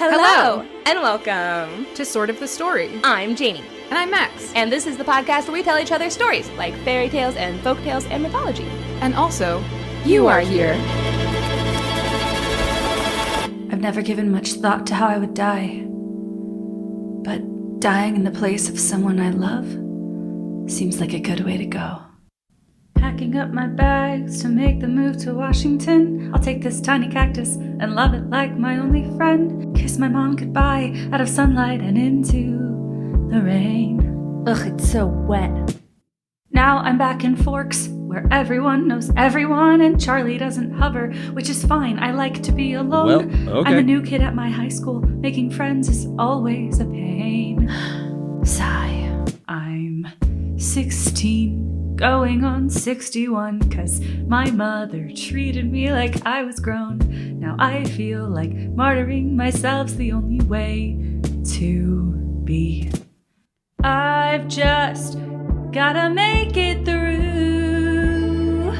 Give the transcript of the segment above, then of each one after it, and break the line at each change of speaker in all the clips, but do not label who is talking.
Hello, and welcome
to Sort of the Story.
I'm Janey.
And I'm Max.
And this is the podcast where we tell each other stories, like fairy tales and folk tales and mythology.
And also, you are here.
I've never given much thought to how I would die. But dying in the place of someone I love seems like a good way to go. Packing up my bags to make the move to Washington. I'll take this tiny cactus and love it like my only friend. Kiss my mom goodbye out of sunlight and into the rain. Ugh, it's so wet. Now I'm back in Forks, where everyone knows everyone and Charlie doesn't hover, which is fine. I like to be alone.
Well, okay.
I'm a new kid at my high school. Making friends is always a pain. Sigh. I'm 16, going on 61, 'cause my mother treated me like I was grown. Now I feel like martyring myself's the only way to be. I've just gotta make it through,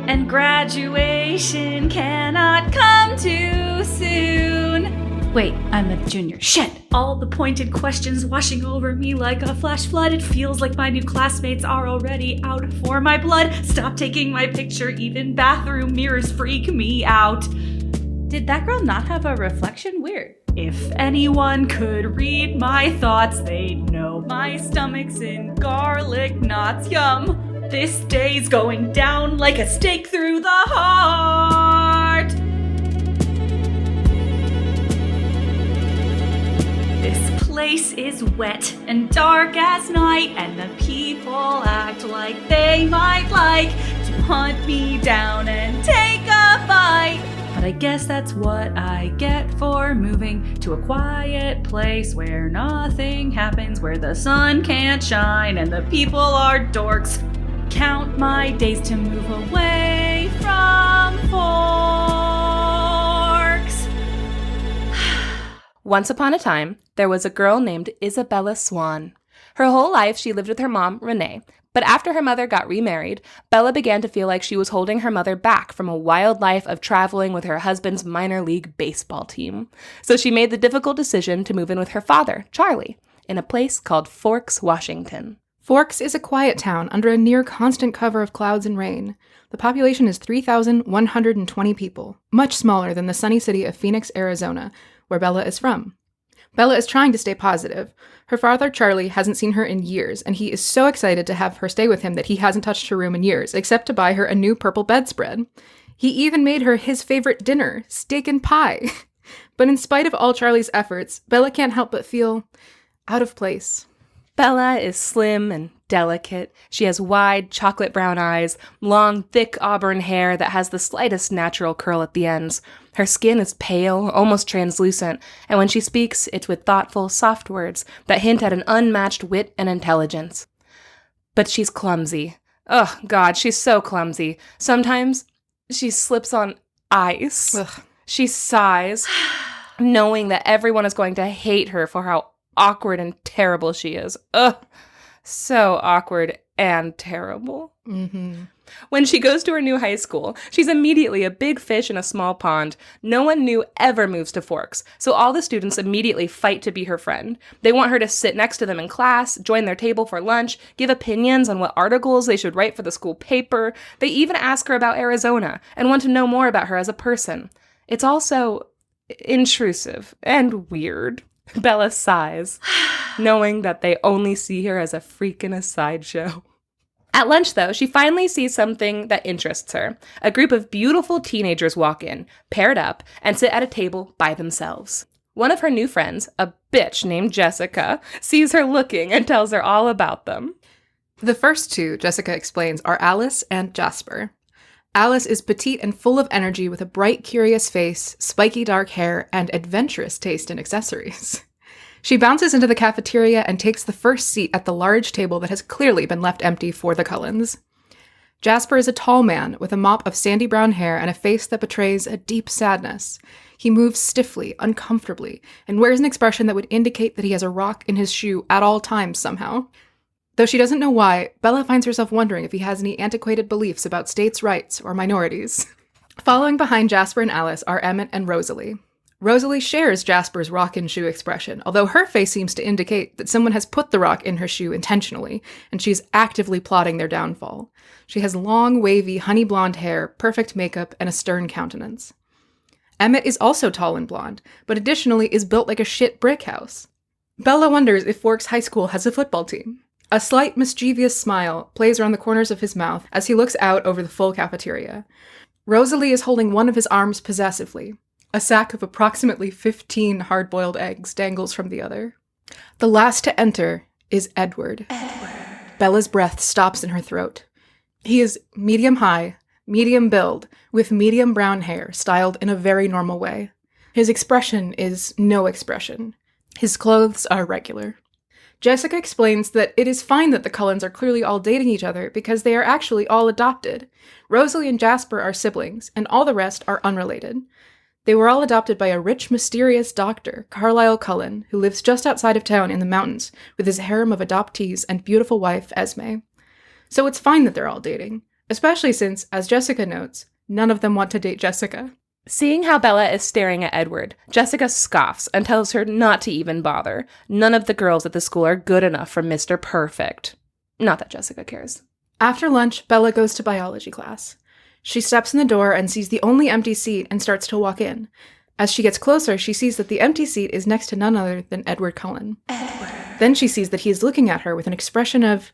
and graduation cannot come too soon. Wait, I'm a junior. Shit! All the pointed questions washing over me like a flash flood. It feels like my new classmates are already out for my blood. Stop taking my picture, even bathroom mirrors freak me out. Did that girl not have a reflection? Weird. If anyone could read my thoughts, they'd know my stomach's in garlic knots. Yum! This day's going down like a stake through the heart. This place is wet and dark as night, and the people act like they might like to hunt me down and take a bite. But I guess that's what I get for moving to a quiet place where nothing happens, where the sun can't shine and the people are dorks. Count my days to move away from Forks.
Once upon a time, there was a girl named Isabella Swan. Her whole life, she lived with her mom, Renee. But after her mother got remarried, Bella began to feel like she was holding her mother back from a wild life of traveling with her husband's minor league baseball team. So she made the difficult decision to move in with her father, Charlie, in a place called Forks, Washington.
Forks is a quiet town under a near constant cover of clouds and rain. The population is 3,120 people, much smaller than the sunny city of Phoenix, Arizona, where Bella is from. Bella is trying to stay positive. Her father, Charlie, hasn't seen her in years, and he is so excited to have her stay with him that he hasn't touched her room in years, except to buy her a new purple bedspread. He even made her his favorite dinner, steak and pie. But in spite of all Charlie's efforts, Bella can't help but feel out of place.
Bella is slim and delicate. She has wide, chocolate brown eyes, long, thick auburn hair that has the slightest natural curl at the ends. Her skin is pale, almost translucent, and when she speaks, it's with thoughtful, soft words that hint at an unmatched wit and intelligence. But she's clumsy. Oh, God, she's so clumsy. Sometimes she slips on ice.
Ugh.
She sighs, knowing that everyone is going to hate her for how awkward and terrible she is. Ugh, so awkward and terrible.
Mm-hmm.
When she goes to her new high school, she's immediately a big fish in a small pond. No one new ever moves to Forks, so all the students immediately fight to be her friend. They want her to sit next to them in class, join their table for lunch, give opinions on what articles they should write for the school paper. They even ask her about Arizona and want to know more about her as a person. It's also intrusive and weird. Bella sighs, knowing that they only see her as a freak in a sideshow. At lunch, though, she finally sees something that interests her. A group of beautiful teenagers walk in, paired up, and sit at a table by themselves. One of her new friends, a bitch named Jessica, sees her looking and tells her all about them.
The first two, Jessica explains, are Alice and Jasper. Alice is petite and full of energy with a bright, curious face, spiky dark hair, and adventurous taste in accessories. She bounces into the cafeteria and takes the first seat at the large table that has clearly been left empty for the Cullens. Jasper is a tall man with a mop of sandy brown hair and a face that betrays a deep sadness. He moves stiffly, uncomfortably, and wears an expression that would indicate that he has a rock in his shoe at all times somehow. Though she doesn't know why, Bella finds herself wondering if he has any antiquated beliefs about states' rights or minorities. Following behind Jasper and Alice are Emmett and Rosalie. Rosalie shares Jasper's rock in shoe expression, although her face seems to indicate that someone has put the rock in her shoe intentionally, and she's actively plotting their downfall. She has long, wavy, honey blonde hair, perfect makeup, and a stern countenance. Emmett is also tall and blonde, but additionally is built like a shit brick house. Bella wonders if Forks High School has a football team. A slight, mischievous smile plays around the corners of his mouth as he looks out over the full cafeteria. Rosalie is holding one of his arms possessively. A sack of approximately 15 hard-boiled eggs dangles from the other. The last to enter is Edward. Bella's breath stops in her throat. He is medium-high, medium build, with medium brown hair styled in a very normal way. His expression is no expression. His clothes are regular. Jessica explains that it is fine that the Cullens are clearly all dating each other because they are actually all adopted. Rosalie and Jasper are siblings, and all the rest are unrelated. They were all adopted by a rich, mysterious doctor, Carlisle Cullen, who lives just outside of town in the mountains with his harem of adoptees and beautiful wife, Esme. So it's fine that they're all dating, especially since, as Jessica notes, none of them want to date Jessica.
Seeing how Bella is staring at Edward, Jessica scoffs and tells her not to even bother. None of the girls at the school are good enough for Mr. Perfect. Not that Jessica cares.
After lunch, Bella goes to biology class. She steps in the door and sees the only empty seat and starts to walk in. As she gets closer, she sees that the empty seat is next to none other than Edward Cullen. Then she sees that he is looking at her with an expression of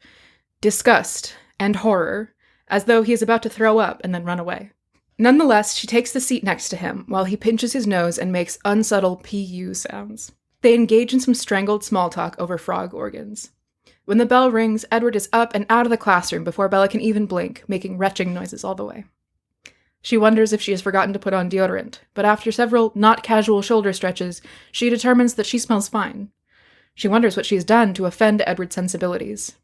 disgust and horror, as though he is about to throw up and then run away. Nonetheless, she takes the seat next to him while he pinches his nose and makes unsubtle PU sounds. They engage in some strangled small talk over frog organs. When the bell rings, Edward is up and out of the classroom before Bella can even blink, making retching noises all the way. She wonders if she has forgotten to put on deodorant, but after several not casual shoulder stretches, she determines that she smells fine. She wonders what she has done to offend Edward's sensibilities.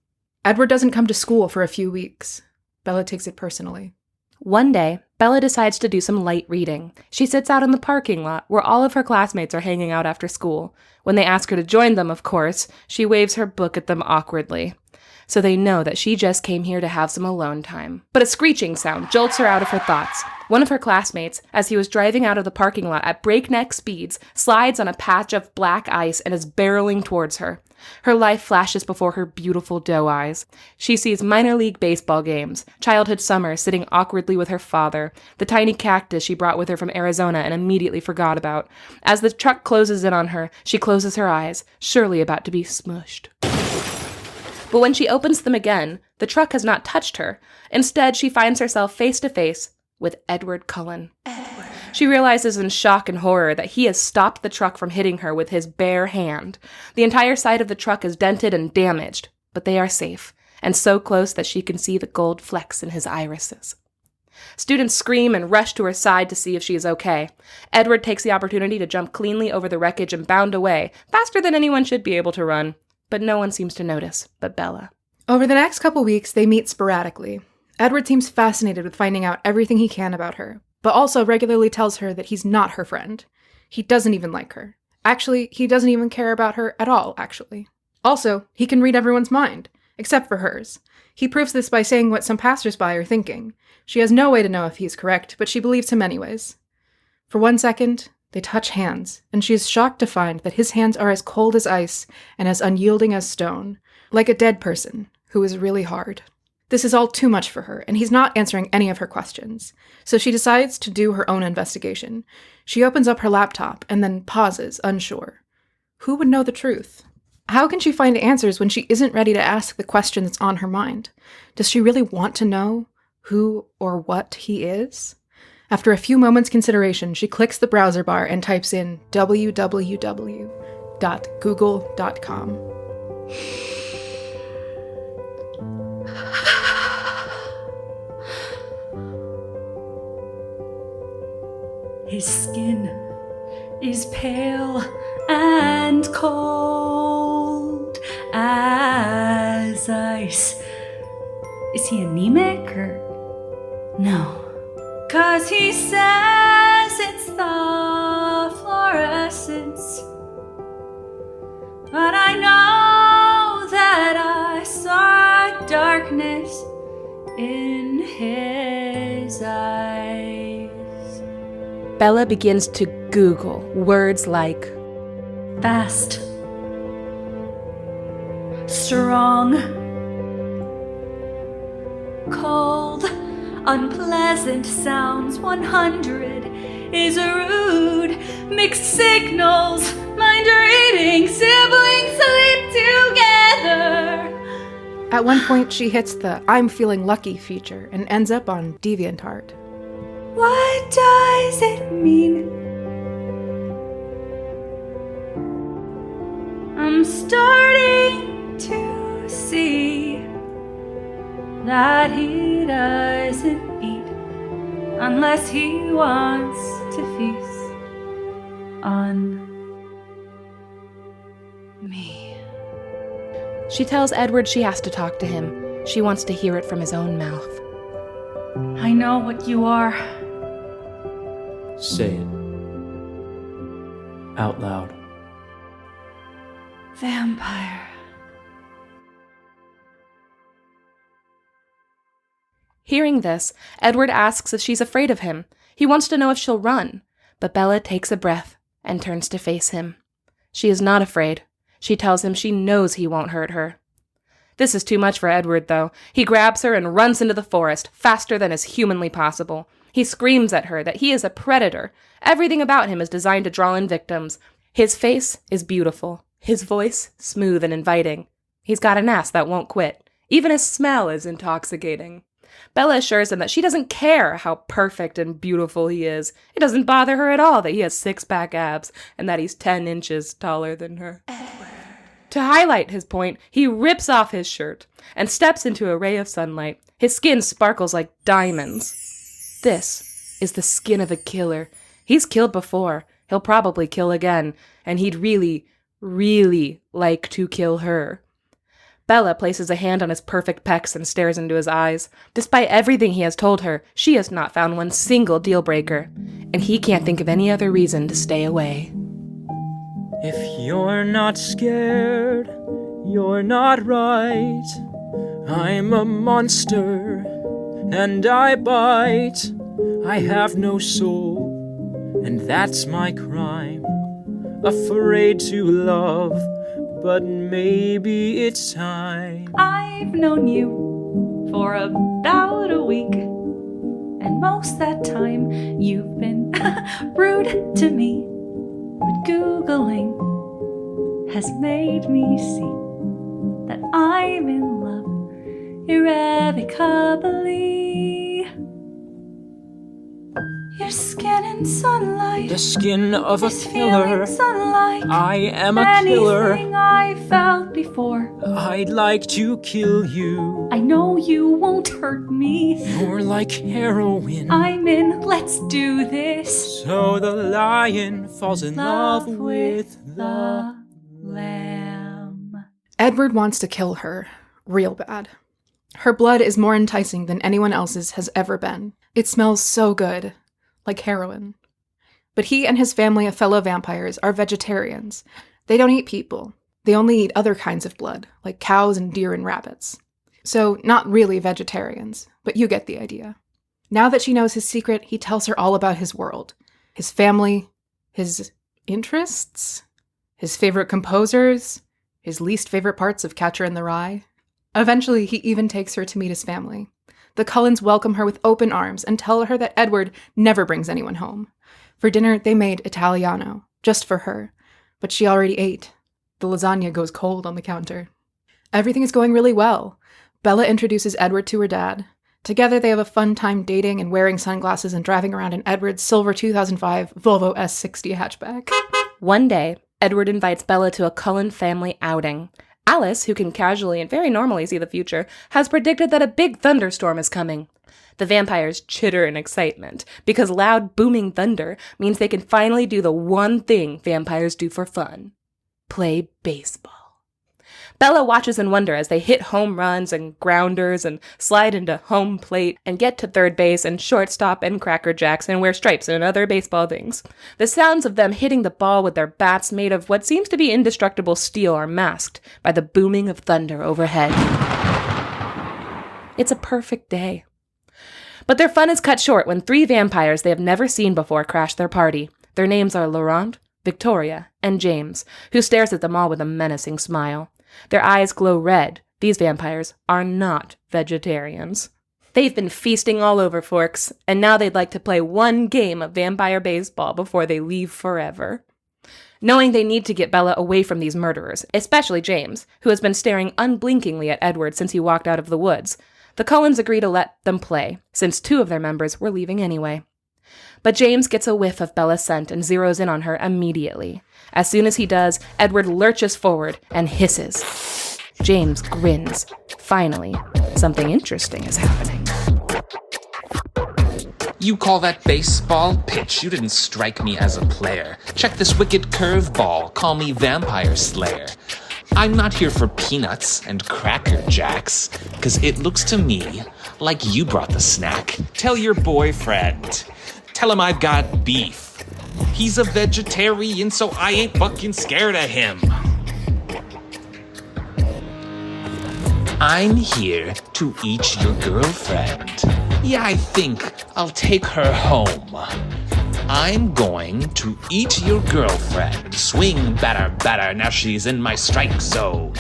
Edward doesn't come to school for a few weeks. Bella takes it personally.
One day, Bella decides to do some light reading. She sits out in the parking lot where all of her classmates are hanging out after school. When they ask her to join them, of course, she waves her book at them awkwardly. So they know that she just came here to have some alone time. But a screeching sound jolts her out of her thoughts. One of her classmates, as he was driving out of the parking lot at breakneck speeds, slides on a patch of black ice and is barreling towards her. Her life flashes before her beautiful doe eyes. She sees minor league baseball games, childhood summer sitting awkwardly with her father, the tiny cactus she brought with her from Arizona and immediately forgot about. As the truck closes in on her, she closes her eyes, surely about to be smushed. But when she opens them again, the truck has not touched her. Instead, she finds herself face to face with Edward Cullen. She realizes in shock and horror that he has stopped the truck from hitting her with his bare hand. The entire side of the truck is dented and damaged, but they are safe, and so close that she can see the gold flecks in his irises. Students scream and rush to her side to see if she is okay. Edward takes the opportunity to jump cleanly over the wreckage and bound away, faster than anyone should be able to run. But no one seems to notice, but Bella.
Over the next couple weeks, they meet sporadically. Edward seems fascinated with finding out everything he can about her, but also regularly tells her that he's not her friend. He doesn't even like her. Actually, he doesn't even care about her at all, actually. Also, he can read everyone's mind, except for hers. He proves this by saying what some passersby are thinking. She has no way to know if he's correct, but she believes him anyways. For 1 second, they touch hands, and she is shocked to find that his hands are as cold as ice and as unyielding as stone, like a dead person who is really hard. This is all too much for her, and he's not answering any of her questions, so she decides to do her own investigation. She opens up her laptop and then pauses, unsure. Who would know the truth? How can she find answers when she isn't ready to ask the question that's on her mind? Does she really want to know who or what he is? After a few moments' consideration, she clicks the browser bar and types in www.google.com.
His skin is pale and cold as ice. Is he anemic or no? 'Cause he says it's the fluorescence, but I know that I saw darkness in his eyes.
Bella begins to Google words like
fast, strong, cold, unpleasant sounds. 100 is rude. Mixed signals, mind reading, siblings sleep together.
At one point, she hits the I'm feeling lucky feature and ends up on DeviantArt.
What does it mean? I'm starting to see that he doesn't eat unless he wants to feast on me.
She tells Edward she has to talk to him. She wants to hear it from his own mouth.
I know what you are.
Say it. Out loud.
Vampire.
Hearing this, Edward asks if she's afraid of him. He wants to know if she'll run, but Bella takes a breath and turns to face him. She is not afraid. She tells him she knows he won't hurt her. This is too much for Edward, though. He grabs her and runs into the forest, faster than is humanly possible. He screams at her that he is a predator. Everything about him is designed to draw in victims. His face is beautiful. His voice, smooth and inviting. He's got an ass that won't quit. Even his smell is intoxicating. Bella assures him that she doesn't care how perfect and beautiful he is. It doesn't bother her at all that he has six-pack abs and that he's 10 inches taller than her.
Edward.
To highlight his point, he rips off his shirt and steps into a ray of sunlight. His skin sparkles like diamonds. This is the skin of a killer. He's killed before. He'll probably kill again. And he'd really, really like to kill her. Bella places a hand on his perfect pecs and stares into his eyes. Despite everything he has told her, she has not found one single deal breaker. And he can't think of any other reason to stay away.
If you're not scared, you're not right. I'm a monster, and I bite. I have no soul, and that's my crime. Afraid to love, but maybe it's time.
I've known you for about a week, and most that time you've been rude to me. But Googling has made me see that I'm in love irrevocably. Your skin in sunlight,
The skin of a
this
killer.
feeling sunlight.
I am a killer.
Anything I felt before.
I'd like to kill you.
I know you won't hurt me.
You're like heroin.
I'm in, let's do this.
So the lion falls in love with the...
lamb.
Edward wants to kill her, real bad. Her blood is more enticing than anyone else's has ever been. It smells so good, like heroin. But he and his family of fellow vampires are vegetarians. They don't eat people. They only eat other kinds of blood, like cows and deer and rabbits. So, not really vegetarians, but you get the idea. Now that she knows his secret, he tells her all about his world, his family, his interests, his favorite composers, his least favorite parts of Catcher in the Rye. Eventually, he even takes her to meet his family. The Cullens welcome her with open arms and tell her that Edward never brings anyone home. For dinner, they made Italiano, just for her, but she already ate. The lasagna goes cold on the counter. Everything is going really well. Bella introduces Edward to her dad. Together, they have a fun time dating and wearing sunglasses and driving around in Edward's silver 2005 Volvo S60 hatchback.
One day, Edward invites Bella to a Cullen family outing. Alice, who can casually and very normally see the future, has predicted that a big thunderstorm is coming. The vampires chitter in excitement, because loud, booming thunder means they can finally do the one thing vampires do for fun: play baseball. Bella watches in wonder as they hit home runs and grounders and slide into home plate and get to third base and shortstop and cracker jacks and wear stripes and other baseball things. The sounds of them hitting the ball with their bats made of what seems to be indestructible steel are masked by the booming of thunder overhead. It's a perfect day. But their fun is cut short when three vampires they have never seen before crash their party. Their names are Laurent, Victoria, and James, who stares at them all with a menacing smile. Their eyes glow red. These vampires are not vegetarians. They've been feasting all over Forks, and now they'd like to play one game of vampire baseball before they leave forever. Knowing they need to get Bella away from these murderers, especially James, who has been staring unblinkingly at Edward since he walked out of the woods, the Cullens agree to let them play, since 2 of their members were leaving anyway. But James gets a whiff of Bella's scent and zeroes in on her immediately. As soon as he does, Edward lurches forward and hisses. James grins. Finally, something interesting is happening.
You call that baseball? Pitch, you didn't strike me as a player. Check this wicked curveball, call me Vampire Slayer. I'm not here for peanuts and Cracker Jacks, 'cause it looks to me like you brought the snack. Tell your boyfriend. Tell him I've got beef. He's a vegetarian, so I ain't fucking scared of him. I'm here to eat your girlfriend. Yeah, I think I'll take her home. I'm going to eat your girlfriend. Swing better, better, now she's in my strike zone.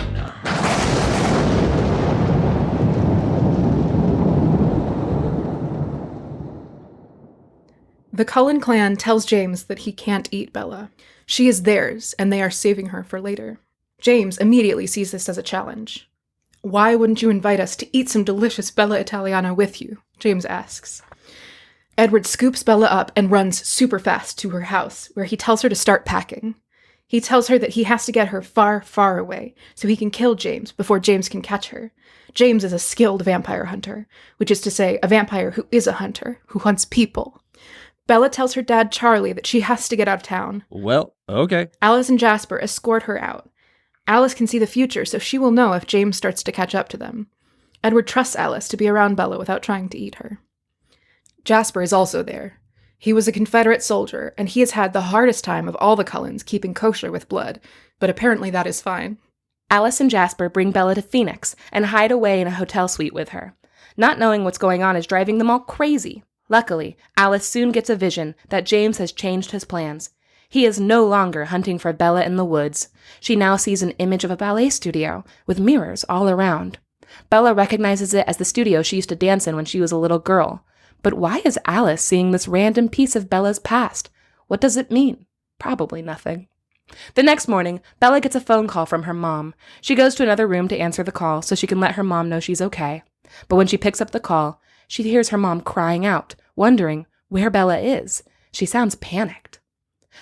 The Cullen clan tells James that he can't eat Bella. She is theirs, and they are saving her for later. James immediately sees this as a challenge. Why wouldn't you invite us to eat some delicious Bella Italiana with you? James asks. Edward scoops Bella up and runs super fast to her house, where he tells her to start packing. He tells her that he has to get her far, far away, so he can kill James before James can catch her. James is a skilled vampire hunter, which is to say, a vampire who is a hunter, who hunts people. Bella tells her dad Charlie that she has to get out of town.
Well, okay.
Alice and Jasper escort her out. Alice can see the future, so she will know if James starts to catch up to them. Edward trusts Alice to be around Bella without trying to eat her. Jasper is also there. He was a Confederate soldier, and he has had the hardest time of all the Cullens keeping kosher with blood, but apparently that is fine.
Alice and Jasper bring Bella to Phoenix and hide away in a hotel suite with her. Not knowing what's going on is driving them all crazy. Luckily, Alice soon gets a vision that James has changed his plans. He is no longer hunting for Bella in the woods. She now sees an image of a ballet studio, with mirrors all around. Bella recognizes it as the studio she used to dance in when she was a little girl. But why is Alice seeing this random piece of Bella's past? What does it mean? Probably nothing. The next morning, Bella gets a phone call from her mom. She goes to another room to answer the call so she can let her mom know she's okay. But when she picks up the call, she hears her mom crying out, wondering where Bella is. She sounds panicked.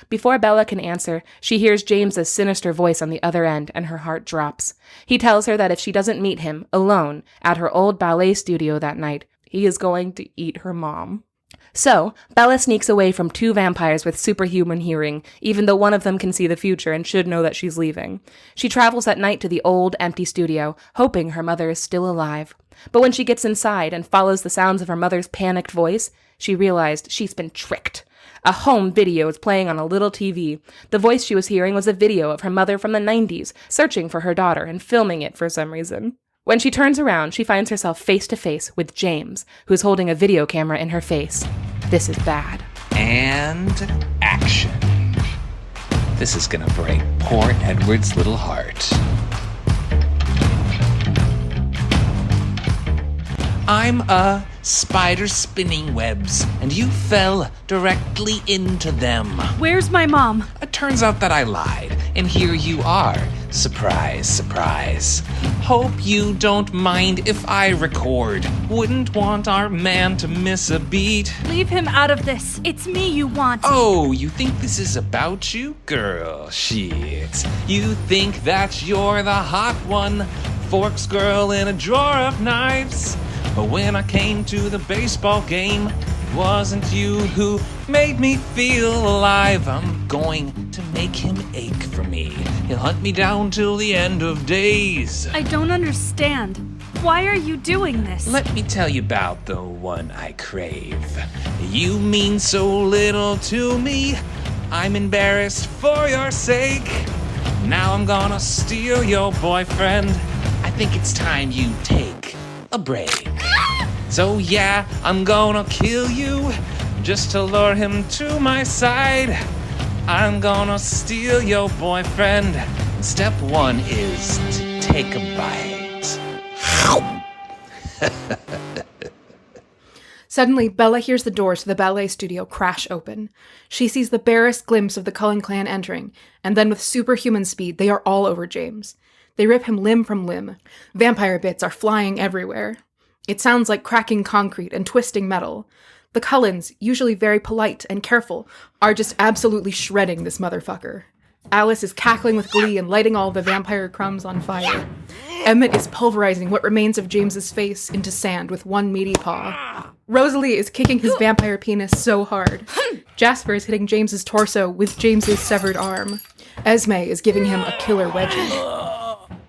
Before Bella can answer, she hears James's sinister voice on the other end, and her heart drops. He tells her that if she doesn't meet him, alone, at her old ballet studio that night, he is going to eat her mom. So, Bella sneaks away from 2 vampires with superhuman hearing, even though one of them can see the future and should know that she's leaving. She travels at night to the old, empty studio, hoping her mother is still alive. But when she gets inside and follows the sounds of her mother's panicked voice, she realized she's been tricked. A home video is playing on a little TV. The voice she was hearing was a video of her mother from the 90s, searching for her daughter and filming it for some reason. When she turns around, she finds herself face to face with James, who's holding a video camera in her face. This is bad.
And action. This is gonna break poor Edward's little heart. I'm a spider spinning webs, and you fell directly into them.
Where's my mom?
It turns out that I lied, and here you are. Surprise, surprise. Hope you don't mind if I record. Wouldn't want our man to miss a beat.
Leave him out of this. It's me you want.
Oh, you think this is about you? Girl, shit. You think that you're the hot one? Forks girl in a drawer of knives? But when I came to the baseball game, it wasn't you who made me feel alive. I'm going to make him ache for me. He'll hunt me down till the end of days.
I don't understand. Why are you doing this?
Let me tell you about the one I crave. You mean so little to me. I'm embarrassed for your sake. Now I'm gonna steal your boyfriend. I think it's time you take a break. So yeah, I'm gonna kill you just to lure him to my side. I'm gonna steal your boyfriend. Step 1 is to take a bite.
Suddenly, Bella hears the doors to the ballet studio crash open. She sees the barest glimpse of the Cullen clan entering, and then with superhuman speed, they are all over James. They rip him limb from limb. Vampire bits are flying everywhere. It sounds like cracking concrete and twisting metal. The Cullens, usually very polite and careful, are just absolutely shredding this motherfucker. Alice is cackling with glee and lighting all the vampire crumbs on fire. Emmett is pulverizing what remains of James's face into sand with one meaty paw. Rosalie is kicking his vampire penis so hard. Jasper is hitting James's torso with James's severed arm. Esme is giving him a killer wedgie.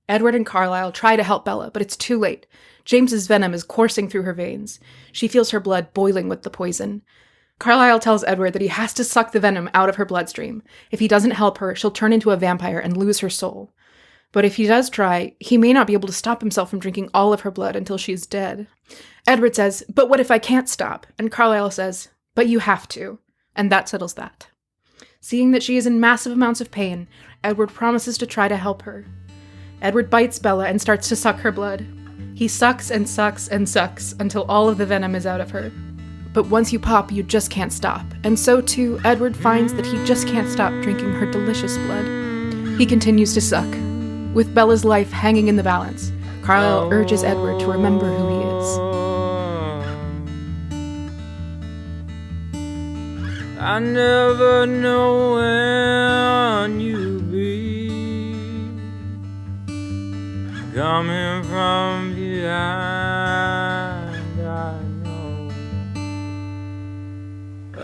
Edward and Carlisle try to help Bella, but it's too late. James's venom is coursing through her veins. She feels her blood boiling with the poison. Carlisle tells Edward that he has to suck the venom out of her bloodstream. If he doesn't help her, she'll turn into a vampire and lose her soul. But if he does try, he may not be able to stop himself from drinking all of her blood until she's dead. Edward says, "But what if I can't stop?" And Carlisle says, "But you have to." And that settles that. Seeing that she is in massive amounts of pain, Edward promises to try to help her. Edward bites Bella and starts to suck her blood. He sucks and sucks and sucks until all of the venom is out of her. But once you pop, you just can't stop. And so too, Edward finds that he just can't stop drinking her delicious blood. He continues to suck. With Bella's life hanging in the balance, Carlisle urges Edward to remember who he is.
I never know when you'll be coming from behind. I know.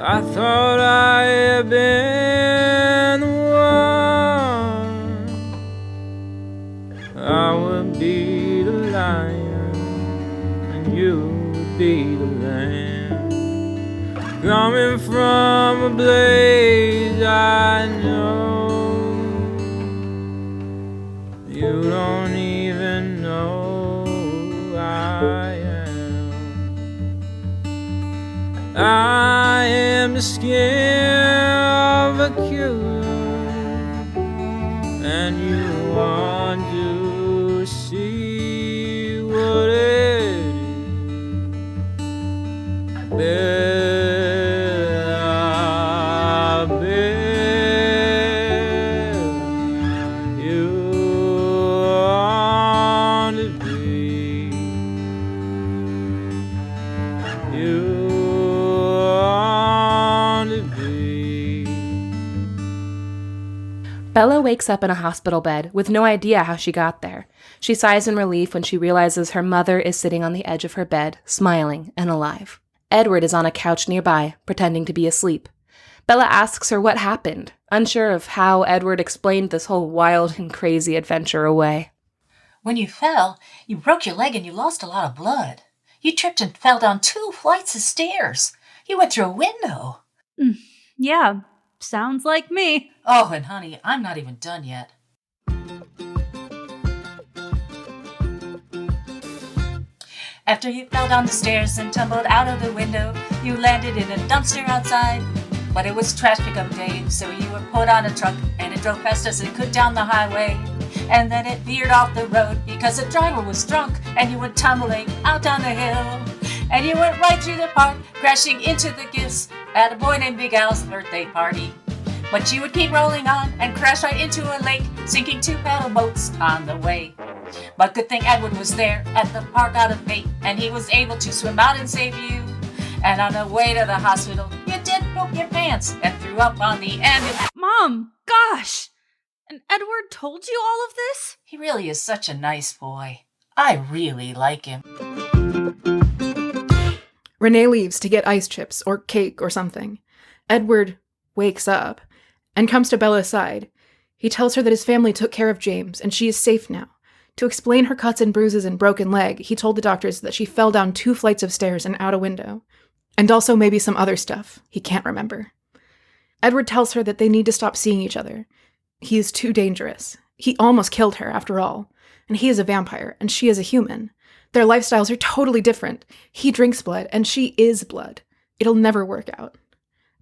I thought I had been the one. I would be the lion, and you would be the lamb. Coming from a blaze, I know. You don't even know who I am. I am the skin of a killer, and you want to see what it is.
Bella wakes up in a hospital bed with no idea how she got there. She sighs in relief when she realizes her mother is sitting on the edge of her bed, smiling and alive. Edward is on a couch nearby, pretending to be asleep. Bella asks her what happened, unsure of how Edward explained this whole wild and crazy adventure away.
When you fell, you broke your leg and you lost a lot of blood. You tripped and fell down 2 flights of stairs. You went through a window.
Yeah, sounds like me.
Oh, and honey, I'm not even done yet. After you fell down the stairs and tumbled out of the window, you landed in a dumpster outside. But it was trash pickup day, so you were put on a truck and it drove fast as it could down the highway. And then it veered off the road because the driver was drunk and you went tumbling out down the hill. And you went right through the park, crashing into the gifts at a boy named Big Al's birthday party. But you would keep rolling on and crash right into a lake, sinking 2 paddle boats on the way. But good thing Edward was there at the park out of bait, and he was able to swim out and save you. And on the way to the hospital, you did poop your pants and threw up on the ambulance.
Mom, gosh! And Edward told you all of this?
He really is such a nice boy. I really like him.
Renee leaves to get ice chips or cake or something. Edward wakes up and comes to Bella's side. He tells her that his family took care of James and she is safe now. To explain her cuts and bruises and broken leg, he told the doctors that she fell down 2 flights of stairs and out a window. And also maybe some other stuff he can't remember. Edward tells her that they need to stop seeing each other. He is too dangerous. He almost killed her, after all. And he is a vampire, and she is a human. Their lifestyles are totally different. He drinks blood, and she is blood. It'll never work out.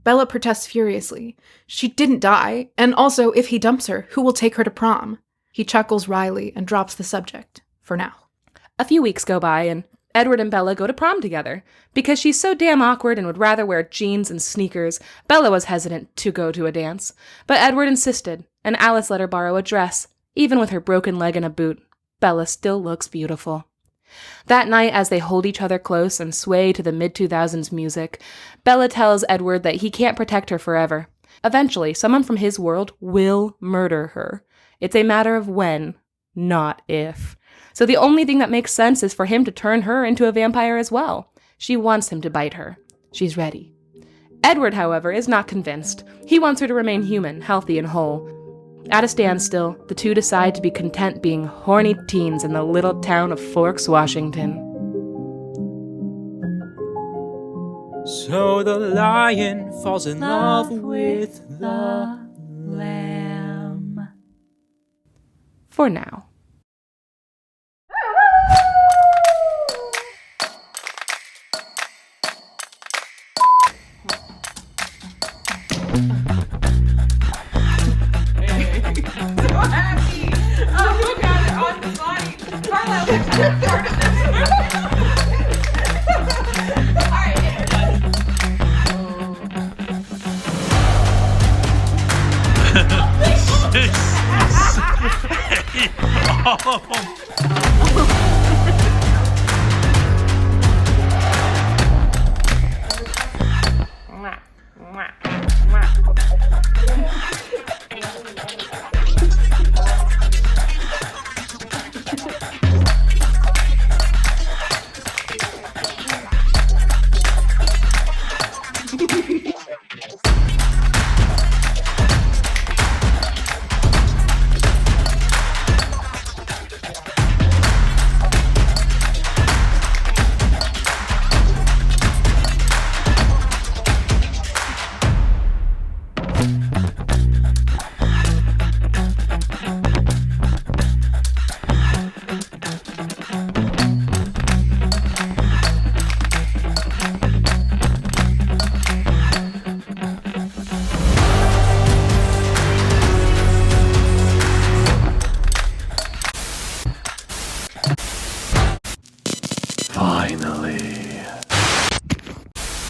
Bella protests furiously. She didn't die, and also, if he dumps her, who will take her to prom? He chuckles wryly and drops the subject, for now.
A few weeks go by, and Edward and Bella go to prom together. Because she's so damn awkward and would rather wear jeans and sneakers, Bella was hesitant to go to a dance. But Edward insisted, and Alice let her borrow a dress. Even with her broken leg and a boot, Bella still looks beautiful. That night, as they hold each other close and sway to the mid-2000s music, Bella tells Edward that he can't protect her forever. Eventually, someone from his world will murder her. It's a matter of when, not if. So the only thing that makes sense is for him to turn her into a vampire as well. She wants him to bite her. She's ready. Edward, however, is not convinced. He wants her to remain human, healthy, and whole. At a standstill, the two decide to be content being horny teens in the little town of Forks, Washington.
So the lion falls in love with the
lamb.
For now.
Oh,